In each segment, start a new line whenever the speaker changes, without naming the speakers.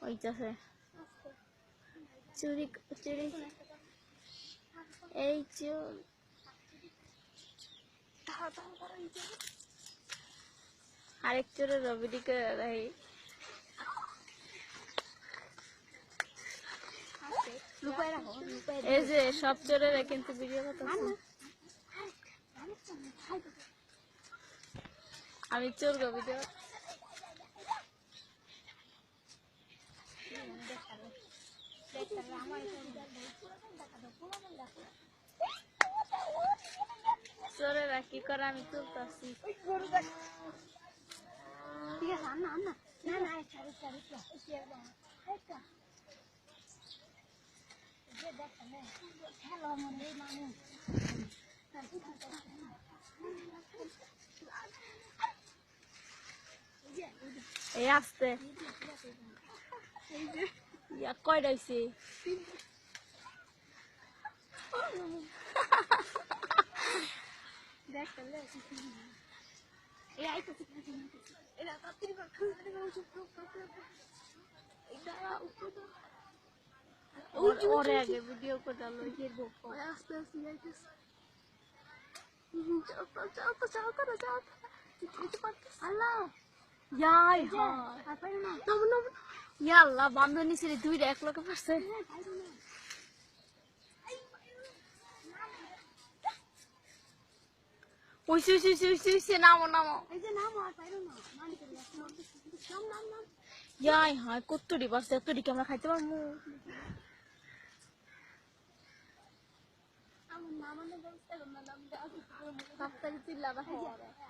ওইটাছে চুরি চুরি এই চোর আরেক চোরের রবিডি করে রাখি এই যে সব চোরেরা কিন্তু ভিডিও করতেছে আমি চোর গো ভিডিও চোরেরা কি করে আমি তুলতেছি এই আসতে কয়টা হয়েছে ওরে আগে ভিডিও করে আস্তে আল্লাহ বান্ধবী ছিল দুইটা এক লোকে পারছে নামো নামো ইয়াই হ্যাঁ কত্তরি পারছে এতটি আমরা খাইতে পারবো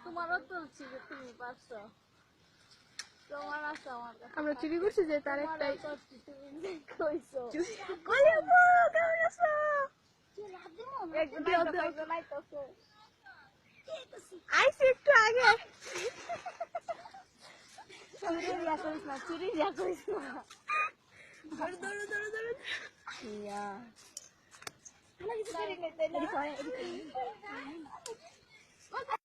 তোমারও তুলছি যে তুমি পারছো তোমার আছে আমার আমরা চুরি করছি যে তার একটাই আইসি একটু আগে চুরি করিস না